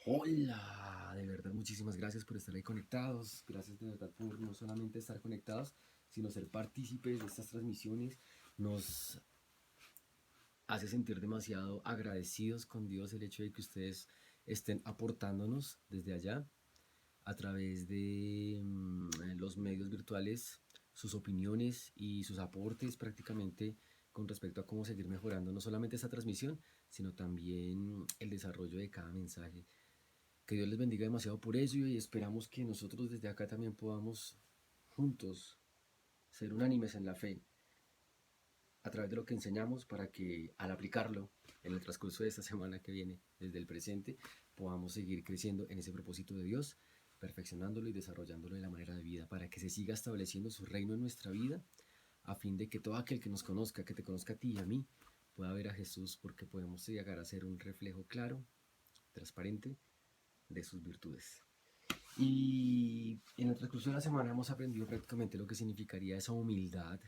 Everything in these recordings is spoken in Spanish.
Hola, de verdad, muchísimas gracias por estar ahí conectados. Gracias de verdad por no solamente estar conectados, sino ser partícipes de estas transmisiones. Nos hace sentir demasiado agradecidos con Dios el hecho de que ustedes estén aportándonos desde allá a través de los medios virtuales sus opiniones y sus aportes prácticamente con respecto a cómo seguir mejorando no solamente esta transmisión, sino también el desarrollo de cada mensaje. Que Dios les bendiga demasiado por eso y esperamos que nosotros desde acá también podamos juntos ser unánimes en la fe a través de lo que enseñamos para que al aplicarlo en el transcurso de esta semana que viene, desde el presente, podamos seguir creciendo en ese propósito de Dios, perfeccionándolo y desarrollándolo de la manera de vida, para que se siga estableciendo su reino en nuestra vida, a fin de que todo aquel que nos conozca, que te conozca a ti y a mí, pueda ver a Jesús, porque podemos llegar a ser un reflejo claro, transparente, de sus virtudes. Y en el transcurso de la semana hemos aprendido prácticamente lo que significaría esa humildad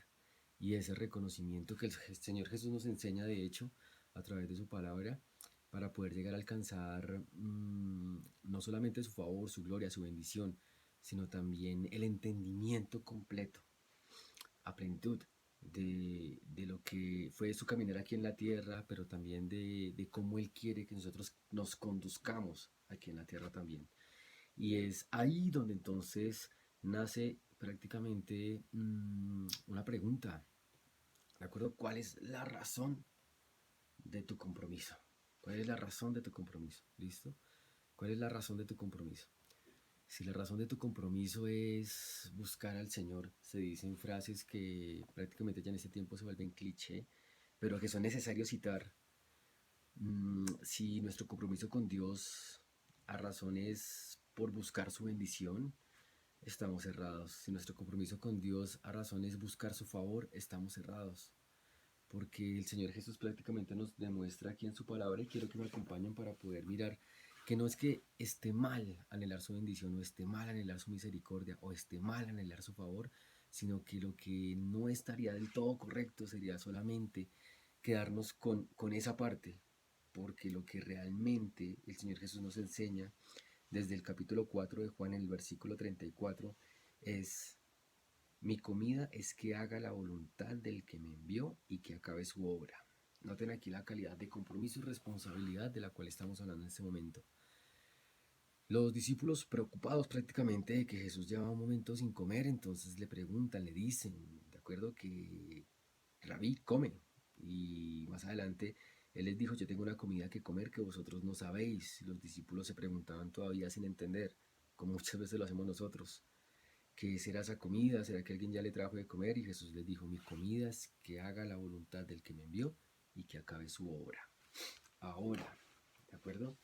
y ese reconocimiento que el Señor Jesús nos enseña, de hecho, a través de su palabra, para poder llegar a alcanzar no solamente su favor, su gloria, su bendición, sino también el entendimiento completo, a plenitud de lo que fue su caminar aquí en la tierra, pero también de cómo Él quiere que nosotros nos conduzcamos aquí en la tierra también. Y es ahí donde entonces nace prácticamente una pregunta, ¿de acuerdo? ¿Cuál es la razón de tu compromiso? ¿Cuál es la razón de tu compromiso? ¿Listo? ¿Cuál es la razón de tu compromiso? Si la razón de tu compromiso es buscar al Señor, se dicen frases que prácticamente ya en este tiempo se vuelven cliché, pero que son necesarios citar. Si nuestro compromiso con Dios a razones por buscar su bendición, estamos cerrados. Si nuestro compromiso con Dios a razones buscar su favor, estamos cerrados. Porque el Señor Jesús prácticamente nos demuestra aquí en su palabra, y quiero que me acompañen para poder mirar que no es que esté mal anhelar su bendición, o esté mal anhelar su misericordia, o esté mal anhelar su favor, sino que lo que no estaría del todo correcto sería solamente quedarnos con esa parte, porque lo que realmente el Señor Jesús nos enseña desde el capítulo 4 de Juan, en el versículo 34, es: mi comida es que haga la voluntad del que me envió y que acabe su obra. Noten aquí la calidad de compromiso y responsabilidad de la cual estamos hablando en este momento. Los discípulos, preocupados prácticamente de que Jesús llevaba un momento sin comer, entonces le preguntan, le dicen, de acuerdo, que Rabí come. Y más adelante él les dijo: yo tengo una comida que comer que vosotros no sabéis. Y los discípulos se preguntaban todavía sin entender, como muchas veces lo hacemos nosotros: ¿qué será esa comida? ¿Será que alguien ya le trajo de comer? Y Jesús les dijo: mi comida es que haga la voluntad del que me envió y que acabe su obra. Ahora, ¿de acuerdo?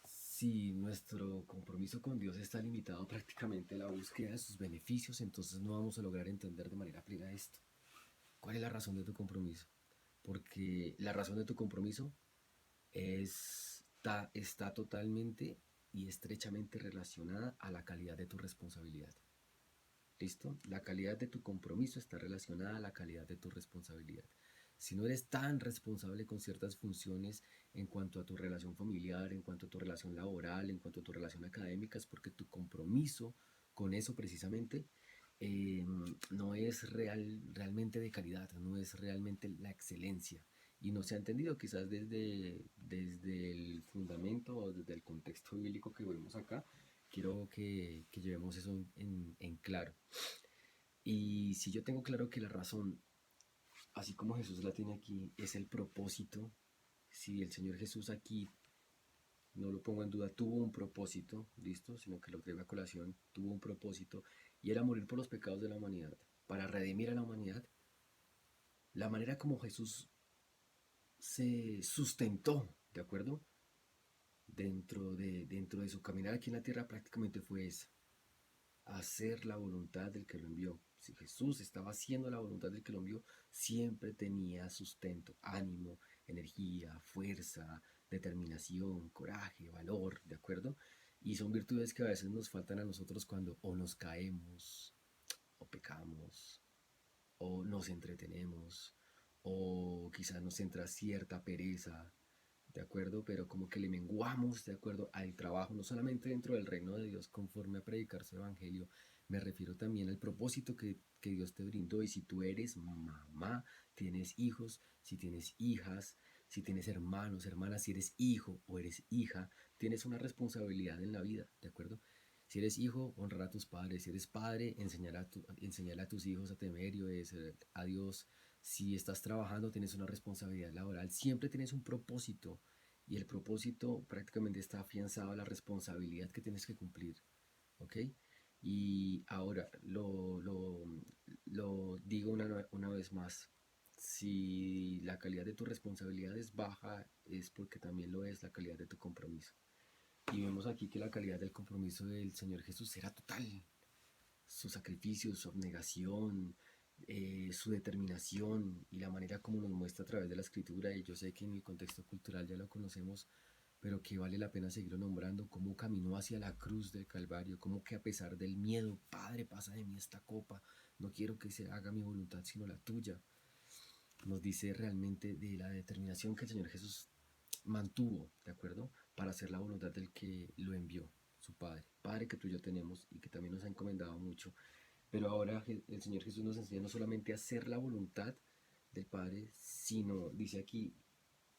Si nuestro compromiso con Dios está limitado prácticamente a la búsqueda de sus beneficios, entonces no vamos a lograr entender de manera plena esto. ¿Cuál es la razón de tu compromiso? Porque la razón de tu compromiso está totalmente y estrechamente relacionada a la calidad de tu responsabilidad. ¿Listo? La calidad de tu compromiso está relacionada a la calidad de tu responsabilidad. Si no eres tan responsable con ciertas funciones en cuanto a tu relación familiar, en cuanto a tu relación laboral, en cuanto a tu relación académica, es porque tu compromiso con eso precisamente eh, no es realmente de calidad, no es realmente la excelencia. Y no se ha entendido quizás desde el fundamento o desde el contexto bíblico que vemos acá. Quiero que llevemos eso en claro. Y si yo tengo claro que la razón, así como Jesús la tiene aquí, es el propósito, si el Señor Jesús aquí, no lo pongo en duda, tuvo un propósito, listo, sino que lo traigo a colación, tuvo un propósito, y era morir por los pecados de la humanidad, para redimir a la humanidad. La manera como Jesús se sustentó, ¿de acuerdo? Dentro de su caminar aquí en la tierra prácticamente fue esa: hacer la voluntad del que lo envió. Si Jesús estaba haciendo la voluntad del que lo envió, siempre tenía sustento, ánimo, energía, fuerza, determinación, coraje, valor, ¿de acuerdo? Y son virtudes que a veces nos faltan a nosotros cuando o nos caemos, o pecamos, o nos entretenemos, o quizás nos entra cierta pereza, ¿de acuerdo? Pero como que le menguamos, ¿de acuerdo? Al trabajo, no solamente dentro del reino de Dios conforme a predicar su evangelio, me refiero también al propósito que Dios te brindó. Y si tú eres mamá, tienes hijos, si tienes hijas, si tienes hermanos, hermanas, si eres hijo o eres hija, tienes una responsabilidad en la vida, ¿de acuerdo? Si eres hijo, honrar a tus padres. Si eres padre, enseñar a tus hijos a temer y obedecer a Dios. Si estás trabajando, tienes una responsabilidad laboral. Siempre tienes un propósito. Y el propósito prácticamente está afianzado a la responsabilidad que tienes que cumplir. ¿Ok? Y ahora lo digo una vez más. Si la calidad de tu responsabilidad es baja, es porque también lo es la calidad de tu compromiso. Y vemos aquí que la calidad del compromiso del Señor Jesús era total. Su sacrificio, su abnegación, su determinación y la manera como nos muestra a través de la escritura. Y yo sé que en el contexto cultural ya lo conocemos, pero que vale la pena seguirlo nombrando, cómo caminó hacia la cruz del Calvario, cómo que a pesar del miedo, Padre, pasa de mí esta copa, no quiero que se haga mi voluntad sino la tuya. Nos dice realmente de la determinación que el Señor Jesús mantuvo, ¿de acuerdo? Para hacer la voluntad del que lo envió, su Padre. Padre que tú y yo tenemos y que también nos ha encomendado mucho. Pero ahora el Señor Jesús nos enseña no solamente a hacer la voluntad del Padre, sino, dice aquí,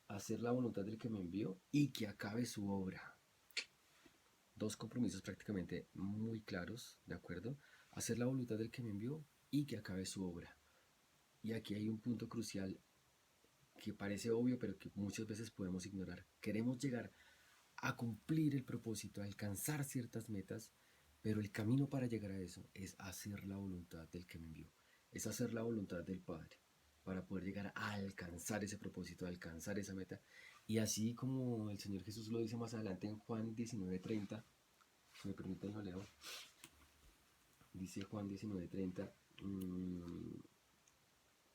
hacer la voluntad del que me envió y que acabe su obra. Dos compromisos prácticamente muy claros, ¿de acuerdo? Hacer la voluntad del que me envió y que acabe su obra. Y aquí hay un punto crucial que parece obvio, pero que muchas veces podemos ignorar. Queremos llegar a cumplir el propósito, a alcanzar ciertas metas, pero el camino para llegar a eso es hacer la voluntad del que me envió, es hacer la voluntad del Padre, para poder llegar a alcanzar ese propósito, a alcanzar esa meta. Y así como el Señor Jesús lo dice más adelante en Juan 19:30, si me permiten lo leo, dice Juan 19:30,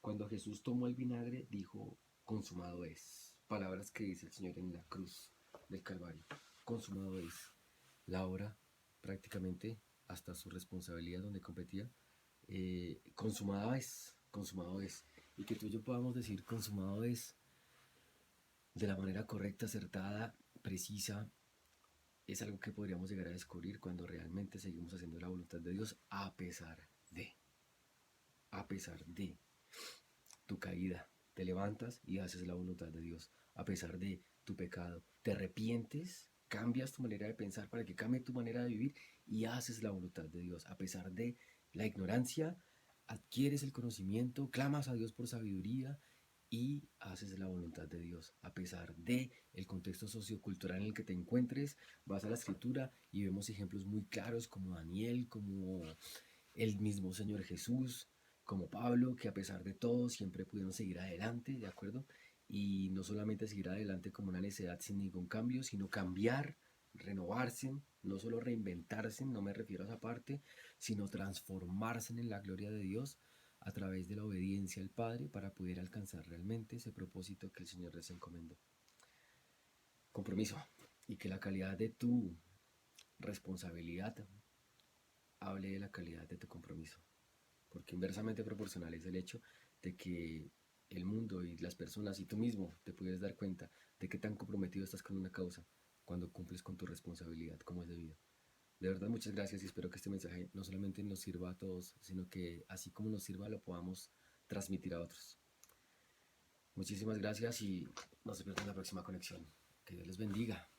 cuando Jesús tomó el vinagre, dijo, consumado es. Palabras que dice el Señor en la cruz del Calvario. Consumado es. La obra, prácticamente, hasta su responsabilidad donde competía, consumada es. Consumado es. Y que tú y yo podamos decir, consumado es, de la manera correcta, acertada, precisa, es algo que podríamos llegar a descubrir cuando realmente seguimos haciendo la voluntad de Dios a pesar de tu caída, te levantas y haces la voluntad de Dios a pesar de tu pecado. Te arrepientes, cambias tu manera de pensar para que cambie tu manera de vivir y haces la voluntad de Dios a pesar de la ignorancia. Adquieres el conocimiento, clamas a Dios por sabiduría y haces la voluntad de Dios a pesar de el contexto sociocultural en el que te encuentres. Vas a la escritura y vemos ejemplos muy claros como Daniel, como el mismo Señor Jesús, como Pablo, que a pesar de todo siempre pudieron seguir adelante, ¿de acuerdo? Y no solamente seguir adelante como una necesidad sin ningún cambio, sino cambiar, renovarse, no solo reinventarse, no me refiero a esa parte, sino transformarse en la gloria de Dios a través de la obediencia al Padre para poder alcanzar realmente ese propósito que el Señor les encomendó. Compromiso. Y que la calidad de tu responsabilidad hable de la calidad de tu compromiso, porque inversamente proporcional es el hecho de que el mundo y las personas y tú mismo te puedes dar cuenta de qué tan comprometido estás con una causa cuando cumples con tu responsabilidad como es debido. De verdad, muchas gracias y espero que este mensaje no solamente nos sirva a todos, sino que así como nos sirva lo podamos transmitir a otros. Muchísimas gracias y no se pierdan la próxima conexión. Que Dios les bendiga.